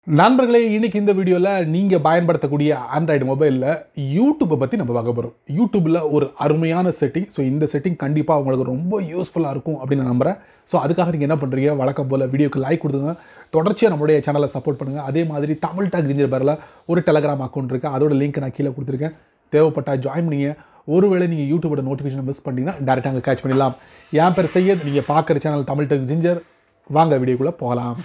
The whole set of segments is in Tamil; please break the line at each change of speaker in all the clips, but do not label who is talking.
நண்பர்களே, இன்னைக்கு இந்த வீடியோல நீங்க பயன்படுத்தக்கூடிய ஆண்ட்ராய்டு மொபைல்ல யூடியூப் பத்தி நம்ம பார்க்க போறோம். யூடியூப்ல ஒரு அருமையான செட்டிங். ஸோ இந்த செட்டிங் கண்டிப்பா உங்களுக்கு ரொம்ப யூஸ்ஃபுல்லா இருக்கும் அப்படின்னு நான் நம்புறேன். ஸோ அதுக்காக நீங்க என்ன பண்றீங்க, வழக்கம் போல வீடியோக்கு லைக் கொடுத்துங்க, தொடர்ச்சியாக நம்மளுடைய சேனலை சப்போர்ட் பண்ணுங்க. அதே மாதிரி தமிழ் டாக் ஜிஞ்சர் பேரில் ஒரு டெலகிராம் அக்கௌண்ட் இருக்கு, அதோட லிங்க் நான் கீழே கொடுத்துருக்கேன். தேவைப்பட்டா ஜாயின் பண்ணிங்க. ஒருவேளை நீங்கள் யூடியூபோட நோட்டிஃபிகேஷன் மிஸ் பண்ணிங்கன்னா டேரெக்டாக அங்கே கேட்ச் பண்ணிடலாம். என் பேர் செய்யத், நீங்கள் பார்க்குற சேனல் தமிழ் டாக் ஜிஞ்சர். வாங்க வீடியோக்குள்ளே போகலாம்.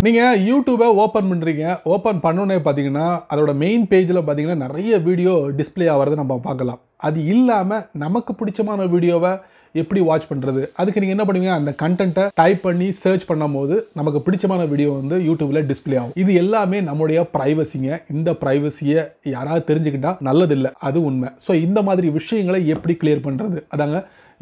நீங்கள் யூடியூபை ஓப்பன் பண்ணுறீங்க. ஓப்பன் பண்ணோன்னே பார்த்தீங்கன்னா அதோட மெயின் பேஜில் பார்த்தீங்கன்னா நிறைய வீடியோ டிஸ்பிளே ஆகிறத நம்ம பார்க்கலாம். அது இல்லாமல் நமக்கு பிடிச்சமான வீடியோவை எப்படி வாட்ச் பண்ணுறது, அதுக்கு நீங்கள் என்ன பண்ணுவீங்க, அந்த கண்டென்ட்டை டைப் பண்ணி சர்ச் பண்ணும் போது நமக்கு பிடிச்சமான வீடியோ வந்து யூடியூப்பில் டிஸ்பிளே ஆகும். இது எல்லாமே நம்முடைய ப்ரைவசிங்க. இந்த ப்ரைவசியை யாராவது தெரிஞ்சுக்கிட்டா நல்லதில்லை, அது உண்மை. ஸோ இந்த மாதிரி விஷயங்களை எப்படி கிளியர் பண்ணுறது, அதாங்க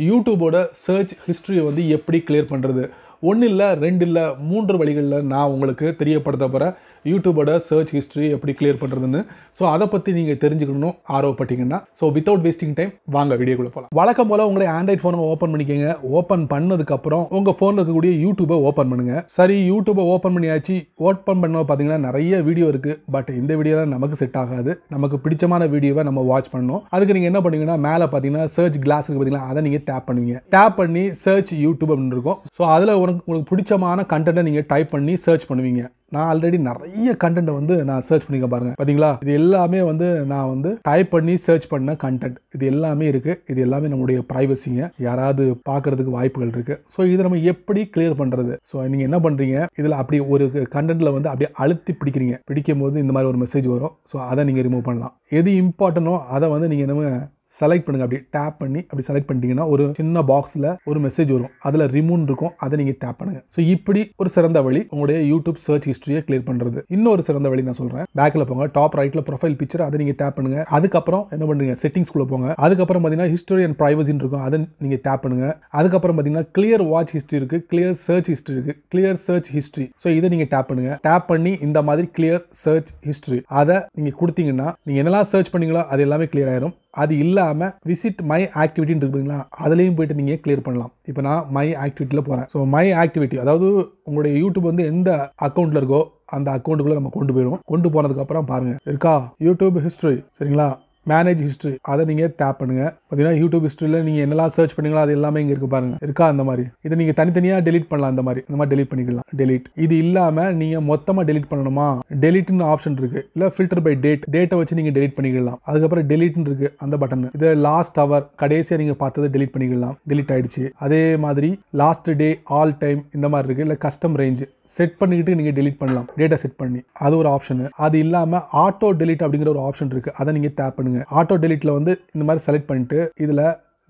யூடியூபோட சர்ச் ஹிஸ்ட்ரியை வந்து எப்படி கிளியர் பண்ணுறது. ஒன்று இல்லை, ரெண்டு இல்லை, 3 வழிகளில் நான் உங்களுக்கு தெரியப்படுத்த போகிறேன் யூடியூபோட சர்ச் ஹிஸ்ட்ரி எப்படி கிளியர் பண்ணுறதுன்னு. ஸோ அதை பற்றி நீங்கள் தெரிஞ்சுக்கணும் ஆர்வப்பட்டீங்கன்னா. ஸோ வித்தவுட் வேஸ்டிங் டைம் வாங்க வீடியோக்குள்ளே போகலாம். வழக்கம் போல் உங்களுடைய ஆண்ட்ராய்ட் ஃபோனை ஓப்பன் பண்ணிக்கோங்க. ஓப்பன் பண்ணதுக்கப்புறம் உங்கள் ஃபோனில் இருக்கக்கூடிய யூடியூபை ஓப்பன் பண்ணுங்கள். சரி, யூடியூபை ஓப்பன் பண்ணியாச்சு. ஓப்பன் பண்ண பார்த்தீங்கன்னா நிறைய வீடியோ இருக்குது. பட் இந்த வீடியோலாம் நமக்கு செட் ஆகாது. நமக்கு பிடிச்சமான வீடியோவை நம்ம வாட்ச் பண்ணணும். அதுக்கு நீங்கள் என்ன பண்ணுவீங்கன்னா, மேலே பார்த்தீங்கன்னா சர்ச் கிளாஸ் இருக்குது பார்த்தீங்கன்னா, அதை நீங்கள் டேப் பண்ணுவீங்க. டேப் பண்ணி சர்ச் யூடியூப் அப்படின்னு இருக்கும். ஸோ அதில் உங்களுக்கு பிடிச்சமான கண்டென்ட்டை நீங்கள் டைப் பண்ணி சர்ச் பண்ணுவீங்க. நான் ஆல்ரெடி நிறைய கண்டென்ட்டை வந்து நான் சர்ச் பண்ணிக்க பாருங்க, பார்த்தீங்களா? இது எல்லாமே வந்து நான் வந்து டைப் பண்ணி சர்ச் பண்ண கண்டென்ட். இது எல்லாமே இருக்குது. இது எல்லாமே நம்முடைய ப்ரைவசிங்க, யாராவது பார்க்கறதுக்கு வாய்ப்புகள் இருக்குது. ஸோ இதை நம்ம எப்படி கிளியர் பண்ணுறது? ஸோ நீங்கள் என்ன பண்ணுறீங்க, இதில் அப்படி ஒரு கண்டென்ட்டில் வந்து அப்படியே அழுத்தி பிடிக்கிறீங்க. பிடிக்கும் போது இந்த மாதிரி ஒரு மெசேஜ் வரும். ஸோ அதை நீங்கள் ரிமூவ் பண்ணலாம். எது இம்பார்ட்டனோ அதை வந்து நீங்கள் என்ன செலக்ட் பண்ணுங்க. அப்படி டேப் பண்ணி அப்படி செலக்ட் பண்ணிட்டீங்கன்னா ஒரு சின்ன பாக்ஸில் ஒரு மெசேஜ் வரும், அதில் ரிமூவ் இருக்கும், அதை நீங்கள் டேப் பண்ணுங்க. ஸோ இப்படி ஒரு சிறந்த வழி உங்களுடைய யூடியூப் சர்ச் ஹிஸ்ட்ரியை கிளியர் பண்ணுறது. இன்னொரு சிறந்த வழி நான் சொல்கிறேன். பேக்கில் போங்க, டாப் ரைட்டில் ப்ரொஃபைல் பிக்சர், அதை நீங்கள் டேப் பண்ணுங்க. அதுக்கப்புறம் என்ன பண்ணுறீங்க, செட்டிங்ஸ்குள்ளே போங்க. அதுக்கப்புறம் பார்த்தீங்கன்னா ஹிஸ்டரி அண்ட் ப்ரைவசின்னு இருக்கும், அதை நீங்கள் டேப் பண்ணுங்க. அதுக்கப்புறம் பார்த்தீங்கன்னா கிளியர் வாட்ச் ஹிஸ்ட்ரி இருக்குது, கிளியர் சர்ச் ஹிஸ்ட்ரி இருக்குது, கிளியர் சர்ச் ஹிஸ்ட்ரி. ஸோ இதை நீங்கள் டேப் பண்ணுங்க. டேப் பண்ணி இந்த மாதிரி கிளியர் சர்ச் ஹிஸ்ட்ரி அதை நீங்கள் கொடுத்தீங்கன்னா நீங்கள் என்னெல்லாம் சர்ச் பண்ணீங்களோ அது எல்லாமே கிளியர் ஆயிரும். அது இல்லாமல் விசிட் மை ஆக்டிவிட்டின்னு இருக்குங்களா, அதுலேயும் போயிட்டு நீங்கள் கிளியர் பண்ணலாம். இப்போ நான் மை ஆக்டிவிட்டியில் போகிறேன். ஸோ மை ஆக்டிவிட்டி அதாவது உங்களுடைய யூடியூப் வந்து எந்த அக்கௌண்ட்டில் இருக்கோ அந்த அக்கௌண்ட்டுக்குள்ளே நம்ம கொண்டு போயிடும். கொண்டு போனதுக்கப்புறம் பாருங்கள் இருக்கா யூடியூப் ஹிஸ்ட்ரி, சரிங்களா? மேனேஜ் ஹிஸ்ட்ரி, அதை நீங்கள் டேப் பண்ணுங்க. பார்த்தீங்கன்னா யூடியூப் ஹிஸ்ட்ரியில் நீங்கள் என்னெல்லாம் சர்ச் பண்ணீங்களோ அது எல்லாமே இங்கே இருக்குது பாருங்க, இருக்கா? அந்த மாதிரி இதை நீங்கள் தனித்தனியாக டெலிட் பண்ணலாம். இந்த மாதிரி டெலிட் பண்ணிக்கலாம். டெலிட். இது இல்லாமல் நீங்கள் மொத்தமாக டெலிட் பண்ணணுமா, டெலிட்னு ஆப்ஷன் இருக்குது. இல்லை ஃபில்டர் பை டேட்டை வச்சு நீங்கள் டெலிட் பண்ணிக்கலாம். அதுக்கப்புறம் டெலிட்னு இருக்குது அந்த பட்டன். இது லாஸ்ட் ஹவர் கடைசியாக நீங்கள் பார்த்ததை டெலிட் பண்ணிக்கலாம். டெலிட் ஆயிடுச்சு. அதே மாதிரி லாஸ்ட் டே, ஆல் டைம் இந்த மாதிரி இருக்குது. இல்லை கஸ்டம் ரேஞ்ச் செட் பண்ணிக்கிட்டு நீங்கள் டெலிட் பண்ணலாம், டேட்டா செட் பண்ணி. அது ஒரு ஆப்ஷன். அது இல்லாமல் ஆட்டோ டெலிட் அப்படிங்கிற ஒரு ஆப்ஷன் இருக்குது, அதை நீங்கள் டேப் பண்ணுங்க. ஆட்டோ டெலிட்டில் வந்து இந்த மாதிரி செலக்ட் பண்ணிட்டு இதில்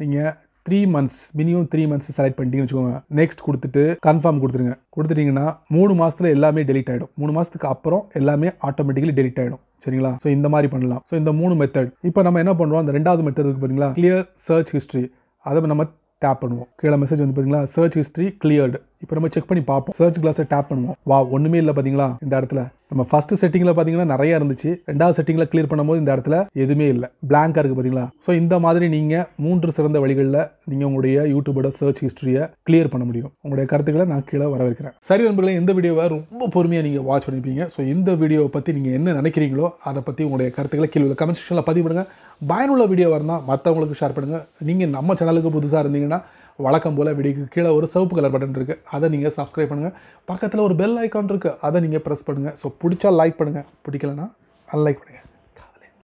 நீங்கள் 3 months மினிமம் 3 months செலக்ட் பண்ணிட்டீங்கன்னு வச்சுக்கோங்க. நெக்ஸ்ட் கொடுத்துட்டு கன்ஃபார்ம் கொடுத்துருங்க. கொடுத்துட்டீங்கன்னா 3 மாதத்தில் எல்லாமே டெலிட் ஆகிடும். 3 மாதத்துக்கு அப்புறம் எல்லாமே ஆட்டோமேட்டிக்கலி டெலிட் ஆகிடும், சரிங்களா? ஸோ இந்த மாதிரி பண்ணலாம். ஸோ இந்த 3 மெத்தட். இப்போ நம்ம என்ன பண்ணுறோம், அந்த 2வது மெத்தட் இருக்குது பார்த்தீங்களா, கிளியர் சர்ச் ஹிஸ்ட்ரி, அதை நம்ம டேப் பண்ணுவோம். கீழே மெசேஜ் வந்து பார்த்தீங்களா, சர்ச் ஹிஸ்ட்ரி கிளியர்டு. இப்போ நம்ம செக் பண்ணி பார்ப்போம். சர்ச் கிளாஸை டேப் பண்ணுவோம். வா, ஒன்றுமே இல்லை பார்த்தீங்களா? இந்த இடத்துல நம்ம ஃபர்ஸ்ட் செட்டிங்கில் பார்த்தீங்கன்னா நிறைய இருந்துச்சு. 2வது செட்டிங்கில் கிளியர் பண்ணும்போது இந்த இடத்துல எதுவுமே இல்லை, பிளாங்காக இருக்குது பார்த்தீங்களா? ஸோ இந்த மாதிரி நீங்கள் 3 சிறந்த வழிகளில் நீங்கள் உங்களுடைய யூடியூபோட சர்ச் ஹிஸ்ட்ரியை கிளியர் பண்ண முடியும். உங்களுடைய கருத்துக்களை நான் கீழே வரவேற்கிறேன். சரி நண்பர்களே, இந்த வீடியோவை ரொம்ப பொறுமையாக நீங்கள் வாட்ச் பண்ணிப்பீங்க. ஸோ இந்த வீடியோவை பற்றி நீங்கள் என்ன நினைக்கிறீங்களோ அதை பற்றி உங்களுடைய கருத்துக்களை கீழே கமெண்ட் செக்ஷனில் பதிவு பண்ணுங்கள். பயனுள்ள வீடியோவாக இருந்தால் மற்றவங்களுக்கு ஷேர் பண்ணுங்கள். நீங்கள் நம்ம சேனலுக்கு புதுசாக இருந்தீங்கன்னா வழக்கம் போல் வீடியோக்கு கீழே ஒரு சிவப்பு கலர் பட்டன் இருக்குது, அதை நீங்கள் சப்ஸ்கிரைப் பண்ணுங்கள். பக்கத்தில் ஒரு பெல் ஐக்கான் இருக்குது, அதை நீங்கள் ப்ரெஸ் பண்ணுங்கள். ஸோ பிடிச்சா லைக் பண்ணுங்கள், பிடிக்கலன்னா அன்லைக் பண்ணுங்கள்.